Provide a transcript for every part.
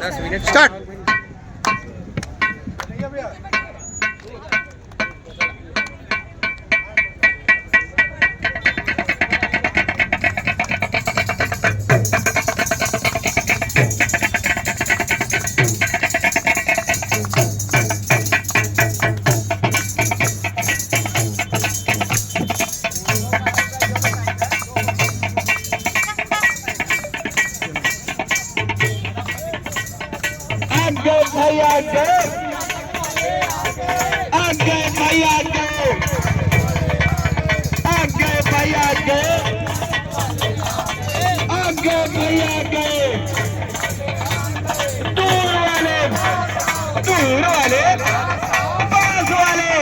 10 minute start. आगे भैया के, आगे भैया के, आगे भैया के, आगे भैया के। दूर वाले, दूर वाले, पास वाले,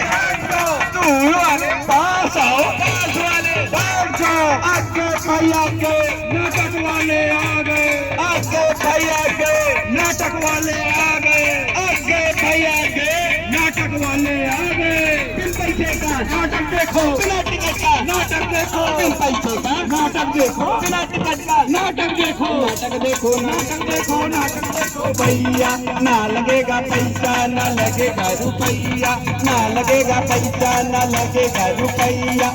दूर वाले, पास आओ, पास वाले, पास आओ। आगे भैया के नाटक वाले आ गए, आगे भैया के नाटक वाले आ गए, आगे भैया के नाटक वाले आ गए। बिन पैसे का नाटक देखो, बिना टिकट का नाटक देखो, बिन पैसे का नाटक देखो, बिना टिकट का नाटक देखो, नाटक देखो, नाटक देखो, नाटक देखो भैया। ना लगेगा पैसा, ना लगेगा रुपैया, ना लगेगा पैसा, ना लगेगा रुपैया।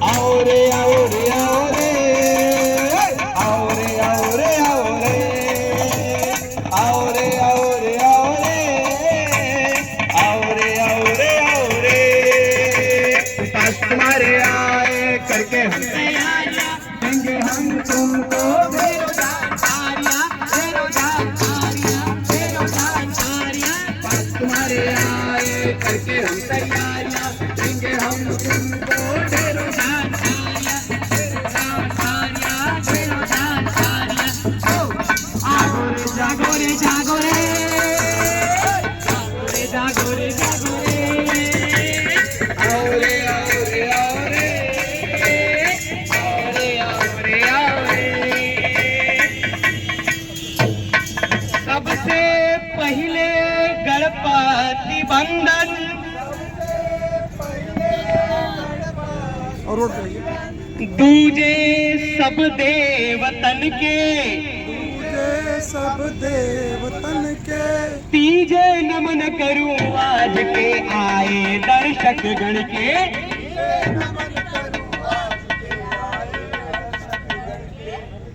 आओ रे, आओ रे, आओ रे, आओ रे, आओ रे, आओ रे, आओ रे, आओ रे, आओ रे, आओ रे, आओ रे, आओ रे। पास तुम्हारे आए करके हम तैयारियां देंगे हम तुमको बेरोजगार सारियां, बेरोजगार सारियां, बेरोजगार सारियां। पास तुम्हारे आए करके हम तैयारियां देंगे हम तुमको बेरोजगार सारियां, बेरोजगार सारियां, बेरोजगार सारियां। आओ रे जागो रे, जागो रे, जागो रे, जागो रे, आओ रे, आओ रे, आओ रे, आओ रे, आओ रे, आओ रे। सबसे पहले गणपति वंदन, और रोड पे रहिए। दूजे सब देवतन के, दूजे सब देवतन के, तीजे नमन करूं आज के आए दर्शक गण के।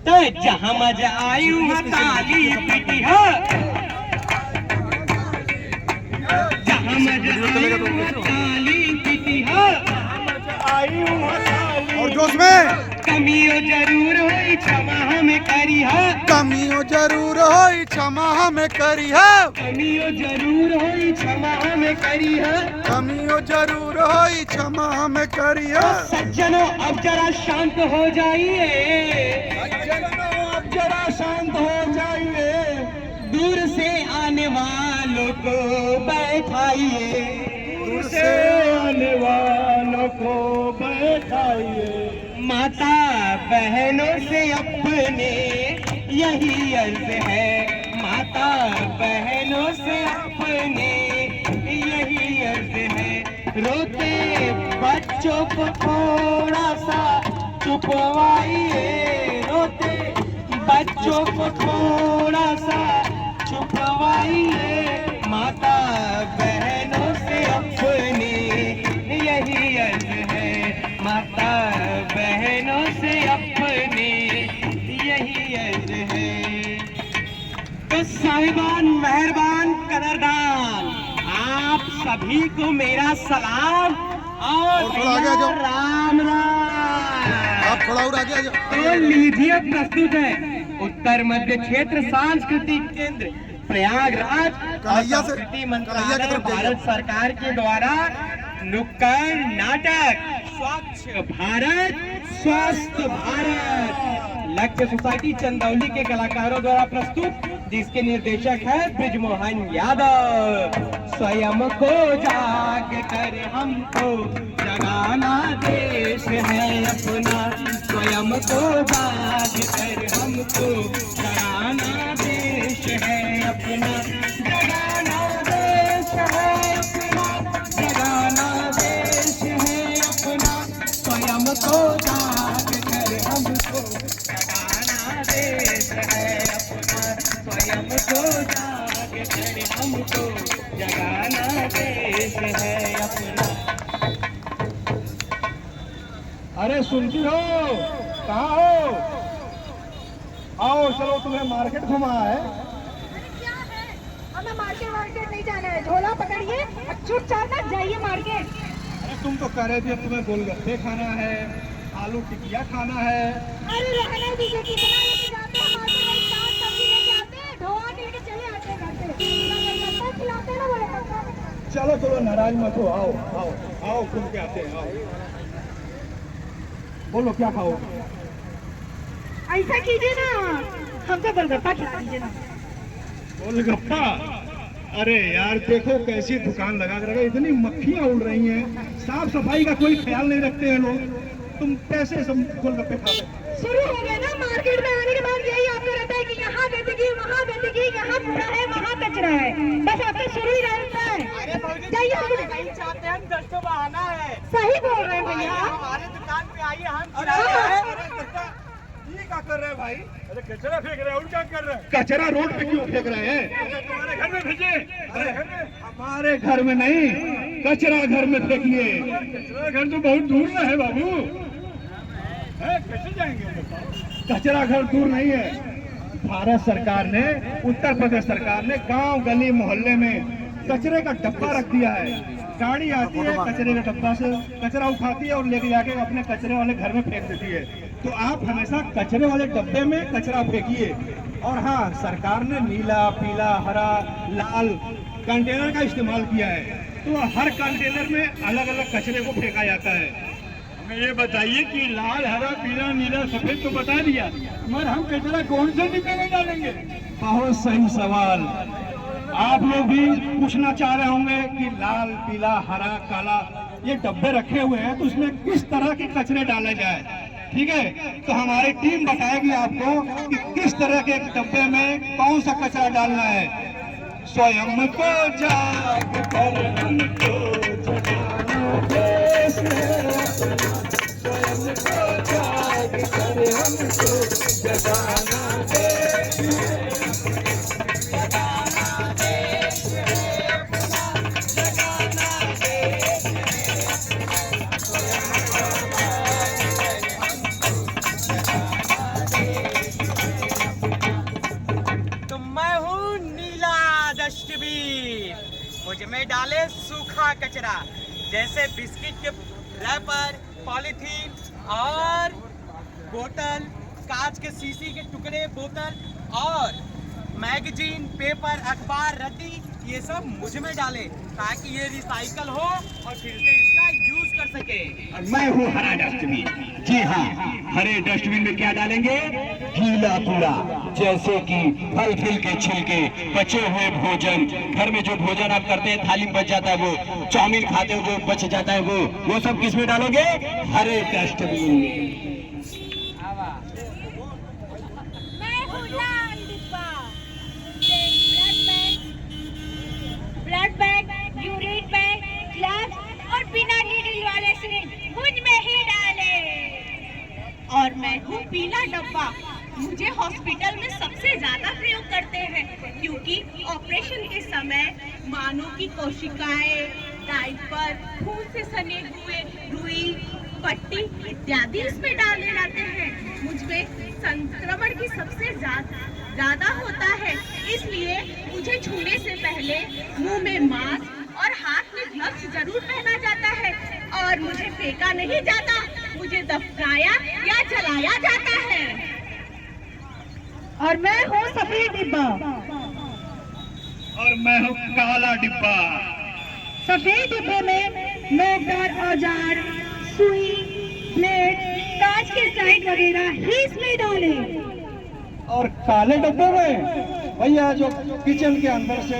तो जहाँ मजा आयु है ताली पीटी है, जहाँ मजा आयु है ताली पीटी है, आयु है ताली। और जोश में कमियों जरूर हुई क्षमा हमें करी है, कमियों जरूर होई क्षमा हमें करी है, कमियों जरूर हुई क्षमा हमें करी है। कमियों जरूर होई क्षमा हमें करी है। सज्जनों अब जरा शांत हो जाइए, अब जरा शांत हो जाइए। दूर से आने वालों को बैठाइए, दूर से आने वालों को बैठाइए। माता बहनों से अपने यही अर्ज है, माता बहनों से अपने यही अर्ज है। रोते बच्चों को थोड़ा सा चुपवाइए, रोते बच्चों को थोड़ा सा चुपवाइए। माता बहनों से अपने यही अर्ज है, माता बहनों से अपने यही अर्ज है। तो साहिबान, मेहरबान, कदरदान, आप सभी को मेरा सलाम और थोड़ा आगे आ जाओ। राम राम। आप थोड़ा और आगे आ जाओ। तो लीजिए, प्रस्तुत है उत्तर मध्य क्षेत्र सांस्कृतिक केंद्र प्रयागराज कन्हैया और से- संस्कृति कन्हैया की मंत्रालय तरफ जाइए। भारत सरकार के द्वारा नुक्कड़ नाटक स्वच्छ भारत स्वस्थ भारत लक्ष्य सोसाइटी चंदौली के कलाकारों द्वारा प्रस्तुत, जिसके निर्देशक है ब्रिजमोहन यादव। स्वयं को जाग कर हमको जगाना देश है अपना, स्वयं को जाग कर हमको जगाना देश है अपना, जगाना देश है अपना, जगाना देश है अपना। स्वयं को जाग कर हमको जगाना देश है अपना, स्वयं को जाग कर हमको जगाना देश है अपना। अरे सुनती हो, कहाँ हो? आओ चलो, तुम्हें मार्केट घुमा है। क्या है? हमें मार्केट नहीं जाना है। झोला पकड़िए और चुपचाप ना जाइए मार्केट। अरे तुम तो कह रहे थे तुम्हें गोलगप्पे खाना है, आलू टिकिया खाना है। अरे रहने दीजिए, कितना लेके जाते हैं मार्केट में, चाट सब्जी लेके आते हैं, ढोआ लेके चले आते हैं घर से। गोलगप्पा खिलाते हैं ना गोलगप्पा। चलो चलो, नाराज मत हो, आओ आओ आओ, घूम के आते हैं, आओ। बोलो क्या खाओगे? ऐसा कीजिए ना, हमको गोलगप्पा खिला दीजिए ना। गोलगप्पा? अरे यार देखो कैसी दुकान लगा कर रखे, इतनी मक्खियां उड़ रही हैं, साफ सफाई का कोई ख्याल नहीं रखते हैं लोग। तुम कैसे सब गोलगप्पे खा सकते? शुरू हो गया ना, मार्केट में आने के बाद यही आपको रहता है कि यहाँ गंदगी, वहाँ गंदगी, यहाँ कूड़ा है, वहाँ कचरा है, बस आपका शुरू ही रहता है। जाइए, नहीं चाहते, हम दोस्तों बहाना है। सही बोल रहे हैं भैया। हमारे दुकान पे आइए, हम ये क्या कर रहे हैं भाई? अरे कचरा फेंक रहे हैं, और क्या कर रहे हैं? कचरा रोड पे क्यों फेंक रहे हैं? तुम्हारे घर में भेजे? अरे हमारे घर में नहीं, कचरा घर में फेंकिए। कचरा घर तो बहुत दूर में है बाबू, कैसे जाएंगे? कचरा घर दूर नहीं है। भारत सरकार ने, उत्तर प्रदेश सरकार ने गांव गली मोहल्ले में कचरे का डब्बा रख दिया है। गाड़ी आती है, कचरे के डब्बा से कचरा उठाती है और लेके जाके अपने कचरे वाले घर में फेंक देती है। तो आप हमेशा कचरे वाले डब्बे में कचरा फेंकिए। और हाँ, सरकार ने नीला, पीला, हरा, लाल कंटेनर का इस्तेमाल किया है, तो हर कंटेनर में अलग अलग कचरे को फेंका जाता है। हमें ये बताइए कि लाल, हरा, पीला, नीला, सफेद तो बता दिया, मगर हम कचरा कौन से डिब्बे में डालेंगे? बहुत सही सवाल। आप लोग भी पूछना चाह रहे होंगे कि लाल, पीला, हरा, काला ये डब्बे रखे हुए हैं, तो उसमें किस तरह के कचरे डाले जाए। ठीक है, तो हमारी टीम बताएगी आपको कि किस तरह के डब्बे में कौन सा कचरा डालना है। स्वयं को जाग कर हमको जगाना देश है अपना। स्वयं को जाग कर हमको जगाना देश है। मुझ में डाले सूखा कचरा, जैसे बिस्किट के रैपर, पॉलीथीन और बोतल, कांच के शीशी के टुकड़े, बोतल और मैगजीन, पेपर, अखबार, रद्दी, ये सब मुझ में डाले ताकि ये रिसाइकल हो और फिर से इसका यूज कर सके। मैं हूँ हरा डस्टबिन। जी हाँ, हरे डस्टबिन में क्या डालेंगे? गीला कूड़ा, जैसे कि फल फूल के छिलके, बचे हुए भोजन, घर में जो भोजन आप करते हैं थाली में बच जाता है, वो चाउमीन खाते हो जो बच जाता है, वो सब किस में डालोगे? हरे डस्टबिन में। Blood bag, urine bag, gloves और बिना नीडल वाले सिरिंज मुझ में ही डाले। और मैं हूँ पीला डब्बा। मुझे हॉस्पिटल में सबसे ज्यादा प्रयोग करते हैं, क्योंकि ऑपरेशन के समय मानव की कोशिकाएं, डायपर, खून से सने हुए रुई, पट्टी इत्यादि इसमें डाले जाते हैं। मुझमें संक्रमण की सबसे ज्यादा होता है, इसलिए मुझे छूने से पहले मुंह में मास्क और हाथ में ग्लव्स जरूर पहना जाता है। और मुझे फेंका नहीं जाता, मुझे दफनाया या जलाया जाता है। और मैं हूँ सफेद डिब्बा। और मैं हूँ काला डिब्बा। सफेद डिब्बे में नोकदार औजार, सुई, ब्लेड, कांच के साइड वगैरह ही इसमें डाले। और काले डब्बे में भैया जो किचन के अंदर से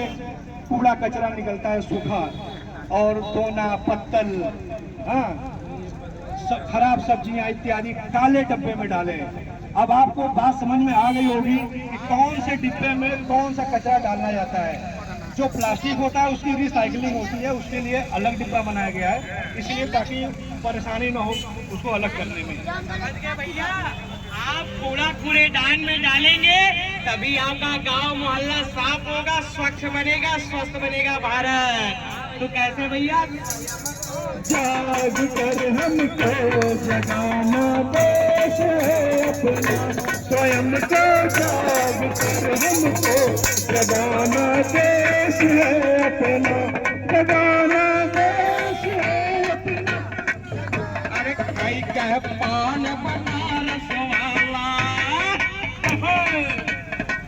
कूड़ा कचरा निकलता है सूखा, और दोना, पत्तल, हाँ, खराब सब्जियां इत्यादि काले डब्बे में डालें। अब आपको बात समझ में आ गई होगी कि कौन से डिब्बे में कौन सा कचरा डालना जाता है। जो प्लास्टिक होता है उसकी रिसाइकलिंग होती है, उसके लिए अलग डिब्बा बनाया गया है, इसलिए ताकि परेशानी न हो उसको अलग करने में। समझ गए भैया, आप कूड़ा कूड़ेदान में डालेंगे तभी आपका गांव मोहल्ला साफ होगा, स्वच्छ बनेगा, स्वस्थ बनेगा भारत। तो कैसे भैया? जाग कर हमको जगाना देश है अपना, स्वयं को जाग कर हमको जगाना देश है अपना, जगाना देश है अपना। अरे भाई क्या पान बनारस वाला,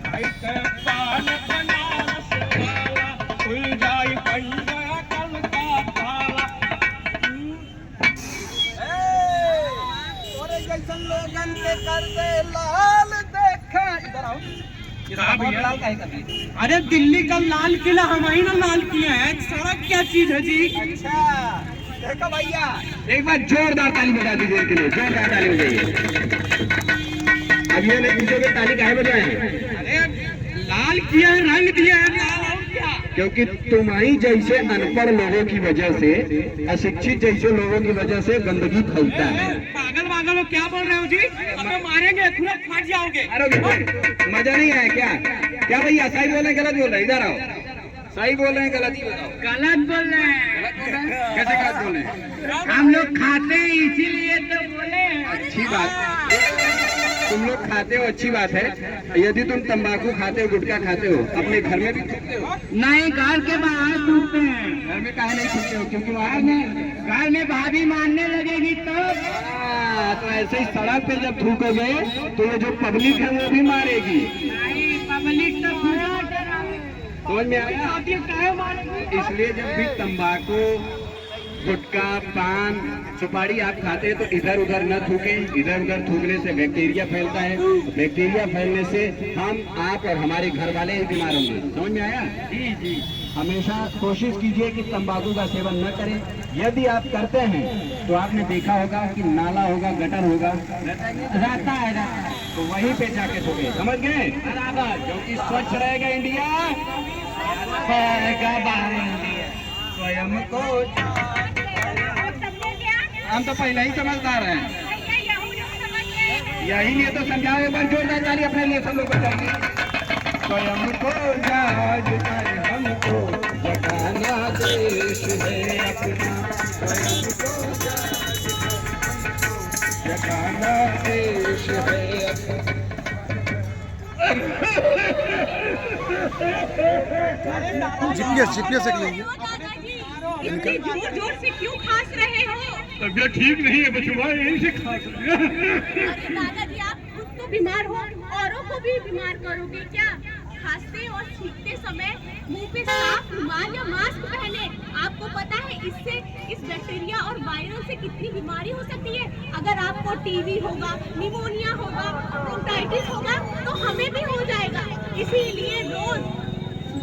भाई क्या पान बनारस वाला, खुल जाए बन गया कल का ताला। और जैसन लोगन के कर दे लाल देखा, इधर आओ। लाल का है कभी? अरे दिल्ली का लाल किला हम ही ना लाल किया है, सड़क क्या चीज है जी? अच्छा देखो भैया, एक बार जोरदार ताली बजा दीजिए इनके लिए, जोरदार ताली बजाइए। अब ये नहीं पूछोगे ताली काहे बजाए? अरे लाल किया है, रंग दिया है, लाल और क्या? क्योंकि तुम्हारी जैसे अनपढ़ लोगों की वजह से, अशिक्षित जैसे लोगों की वजह से गंदगी फैलता है। पागल पागल हो, क्या बोल रहे हो जी? हमें मारेंगे, तुरंत फट जाओगे। अरे मजा नहीं आया क्या? क्या भैया सही बोल रहे हैं गलत बोल रहे हैं? इधर आओ, सही बोल रहे हैं गलत ही बताओ। गलत बोल रहे हैं। गलत बोल रहे हैं? कैसे गलत बोल रहे हैं? हम लोग खाते हैं इसीलिए तो बोले। अच्छी बात, तुम लोग खाते हो अच्छी बात है। यदि तुम तंबाकू खाते हो, गुटखा खाते हो, अपने घर में भी थूकते हो? नहीं, घर के बाहर थूकते हैं। घर में काहे नहीं थूकते हो? क्योंकि घर में भाभी मारने लगेगी तो। तो ऐसे ही सड़क पे जब थूकोगे तो ये जो पब्लिक है वो भी मारेगी। नहीं, पब्लिक तो पूरा समझ में आया? इसलिए जब भी तंबाकू, गुटखा, पान, सुपारी आप खाते हैं तो इधर उधर न थूकें। इधर उधर थूकने से बैक्टीरिया फैलता है, बैक्टीरिया फैलने से हम, आप और हमारे घर वाले ही बीमार होंगे। समझ में आया? जी जी। हमेशा कोशिश कीजिए कि तंबाकू का सेवन न करें। यदि आप करते हैं तो आपने देखा होगा कि नाला होगा, गटर होगा, रहता है, तो वहीं पे जाके थूके। समझ गए? बराबर, क्योंकि स्वच्छ रहेगा इंडिया, स्वयं को। हम तो पहले ही समझदार हैं, यही लिए तो समझाओ। एक बार जोरदार ताली अपने लिए सब लोग बताएंगे। स्वयं को जाग कर हमको जगाना देश है अपना, स्वयं को जगाना देश है अपना। जीपीएस एक लीजिए। इतनी जोर जोर से क्यों खांस रहे हो? तबियत ठीक नहीं है बचुआ, यही से खांस रहे हैं। अरे दादाजी, आप खुद तो बीमार हो, औरों को भी बीमार करोगे क्या? खांसते और छींकते समय मुंह पे साफ रुमाल या मास्क पहने। आपको पता है इससे, इस बैक्टीरिया और वायरस से कितनी बीमारी हो सकती है। अगर आपको टीबी होगा, निमोनिया होगा, ब्रोंकाइटिस होगा तो हमें भी हो जाएगा। इसीलिए रोज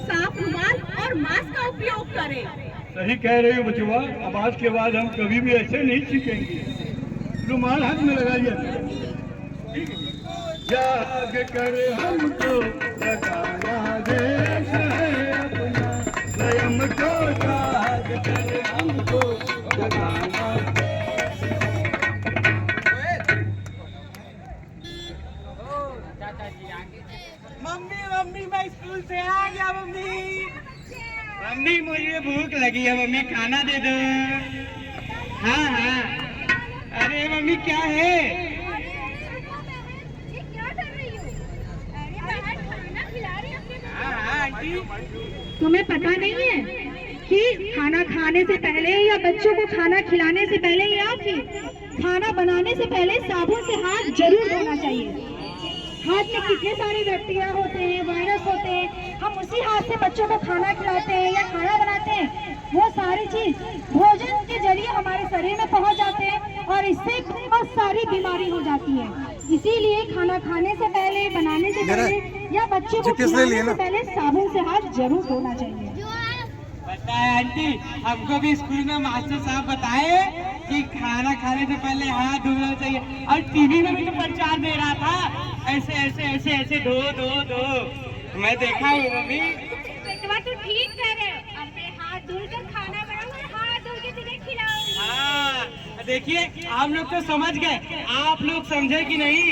साफ रुमाल और मास्क का उपयोग करें। सही कह रहे हो बचुआ, अब आज के बाद हम कभी भी ऐसे नहीं सीखेंगे। रुमाल हाथ में लगाइए। जाग कर हमको जगाना देश है अपना, स्वयं को जाग कर हमको जगाना। मम्मी मम्मी, मैं स्कूल से आ गया। मम्मी मम्मी, मुझे भूख लगी है। मम्मी खाना दे दो। हाँ हाँ। अरे मम्मी क्या है? तुम्हें पता नहीं है कि खाना खाने से पहले या बच्चों को खाना खिलाने से पहले या फिर खाना बनाने से पहले साबुन से हाथ जरूर धोना चाहिए। हाथ में कितने सारे बैक्टीरिया होते हैं, वायरस होते हैं। हम उसी हाथ से बच्चों को खाना खिलाते हैं या खाना बनाते हैं। वो सारी चीज भोजन के जरिए हमारे शरीर में पहुंच जाते हैं और इससे बहुत सारी बीमारी हो जाती है। इसीलिए खाना खाने से पहले, बनाने से पहले या बच्चे को खिलाने से पहले साबुन से हाथ जरूर धोना चाहिए। पता है आंटी, हमको भी स्कूल में मास्टर साहब बताए कि खाना खाने से पहले हाथ धोना चाहिए। और टीवी में भी तो प्रचार दे रहा था, ऐसे ऐसे ऐसे ऐसे धो धो धो। मैं देखा हूँ मम्मी। बेटवा तो ठीक कह रहे हो। अब मैं हाथ धुलकर खाना बनाऊंगा, हाथ धुल के तुझे खिलाऊंगा। हाँ देखिए, हम लोग तो समझ गए, आप लोग समझे कि नहीं?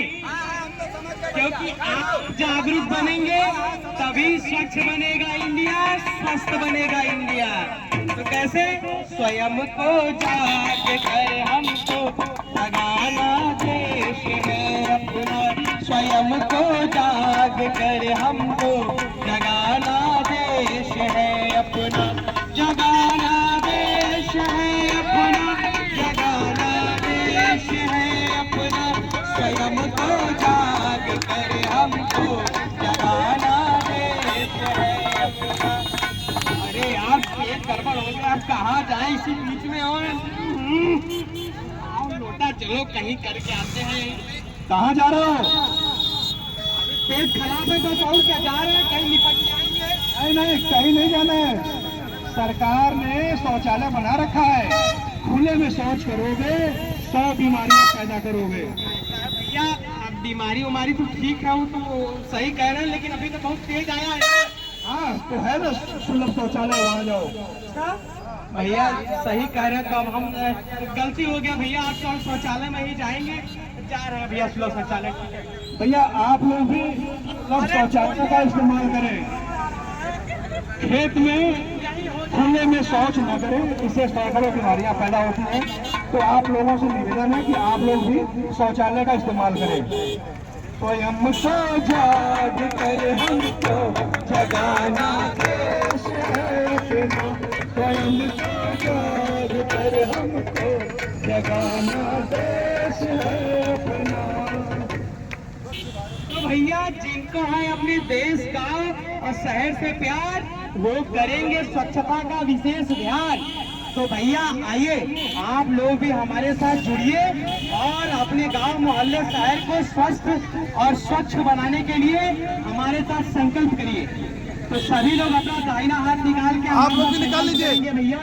क्योंकि आप जागरूक बनेंगे तभी स्वच्छ बनेगा इंडिया, स्वस्थ बनेगा इंडिया। तो कैसे? स्वयं को जाग कर हमको जगाना देश है अपना, स्वयं को जाग कर हमको जगाना देश है अपना, जगाना देश है अपना, जगाना देश है अपना, स्वयं को जाग कर हमको जगाना देश है अपना। अरे यार पेट गड़बड़ हो गया, आप कहाँ जाए इसी बीच में? और आओ लोटा, चलो कहीं करके आते हैं। कहाँ जा रहे हो? पेट खराब है तो और क्या, जा रहे हैं कहीं निपट जाएंगे? नहीं, कहीं नहीं जाना है। सरकार ने शौचालय बना रखा है, खुले में शौच करोगे 100 बीमारियां पैदा करोगे। भैया अब बीमारी उमारी तो ठीक है, वो तो सही कह रहे हैं, लेकिन अभी तो बहुत तेज आया है। हाँ तो है ना सुलभ शौचालय, वहाँ जाओ। भैया सही कह रहे हैं, तो अब हम गलती हो गया भैया, आप तो शौचालय में ही जाएंगे, जा रहे हैं भैया सुलभ शौचालय। भैया आप लोग भी सुलभ शौचालय का इस्तेमाल करें, खेत में खुले में शौच न करें, इससे सैकड़ों बीमारियां पैदा होती हैं। तो आप लोगों से निवेदन है कि आप लोग भी शौचालय का इस्तेमाल करें। स्वयं को जाग कर हमको जगाना देश है अपना, स्वयं को जाग कर हमको जगाना देश है अपना। तो भैया जिनको है अपने देश का और शहर से प्यार, वो करेंगे स्वच्छता का विशेष ध्यान। तो भैया आइए आप लोग भी हमारे साथ जुड़िए और अपने गांव मोहल्ले शहर को स्वस्थ और स्वच्छ बनाने के लिए हमारे साथ संकल्प करिए। तो सभी लोग अपना दाहिना हाथ निकाल के आप लोग भी निकाल लीजिए भैया,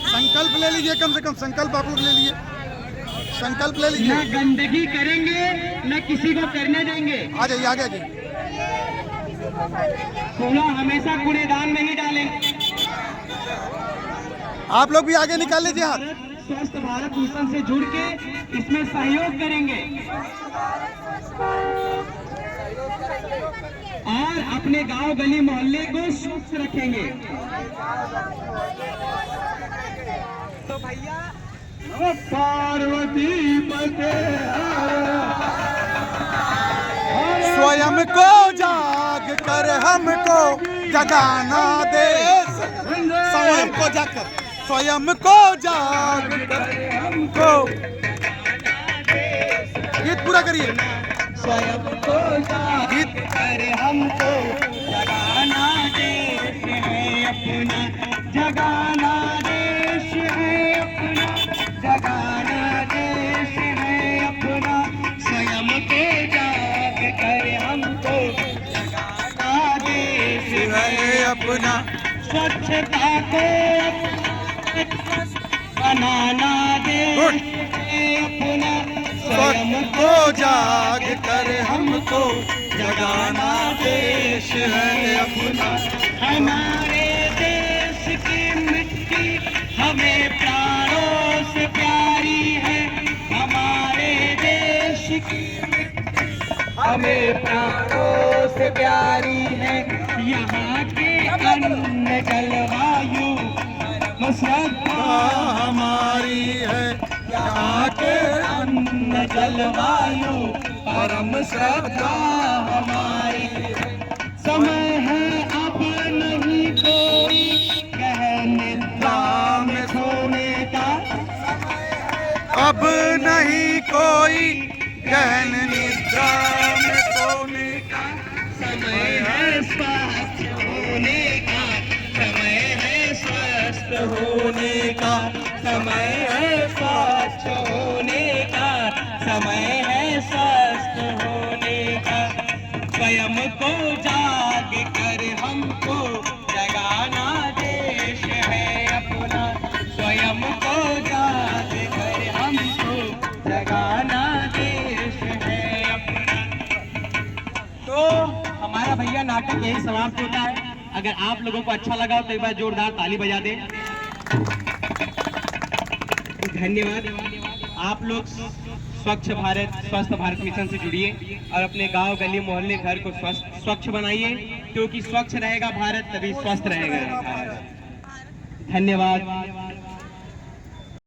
संकल्प ले लीजिए, कम से कम संकल्प आप लोग ले लीजिए, संकल्प ले न लीजिए। गंदगी करेंगे न किसी को करने देंगे। आ जाइए, आगे आइए। कूड़ा हमेशा कूड़ेदान में ही डालेंगे। आप लोग भी आगे निकाल लीजिए हाथ। स्वस्थ भारत मिशन से जुड़ के इसमें सहयोग करेंगे और अपने गांव गली मोहल्ले को स्वच्छ रखेंगे। तो भैया पार्वती पते स्वयं को जाग कर हमको जगाना देश, स्वयं को जाकर, स्वयं को जाग कर हमको। गीत पूरा करिए। स्वयं को जाग कर हमको जगाना देश है अपना, जगाना देश है अपना, जगाना देश है अपना, स्वयं को जाग कर हमको जगाना देश है अपना, स्वच्छता को बनाना देश है अपना, स्वयं को जाग कर हमको जगाना देश है अपना। हमारे देश की मिट्टी हमें प्राणों से प्यारी है, हमारे देश की मिट्टी हमें प्राणों से प्यारी है। यहाँ के अन्न जलवायु श्रद्धा हमारी है, यहाँ के अन्न जलवायु परम श्रद्धा हमारी है। समय है अब नहीं कोई गहन निद्रा में सोने का, अब नहीं कोई गहन निद्रा में सोने का। समय है स्वस्थ होने का, समय है स्वस्थ होने का, समय है स्वस्थ होने का, समय है स्वस्थ होने का। स्वयं को जाग कर हमको जगाना देश है अपना, स्वयं को जाग कर हमको जगाना देश है अपना। तो हमारा भैया नाटक यही समाप्त होता है। अगर आप लोगों को अच्छा लगा तो एक बार जोरदार ताली बजा दें। धन्यवाद। आप लोग स्वच्छ भारत स्वस्थ भारत मिशन से जुड़िए और अपने गांव गली मोहल्ले घर को स्वच्छ बनाइए, क्योंकि स्वच्छ रहेगा भारत तभी स्वस्थ रहेगा भारत। धन्यवाद।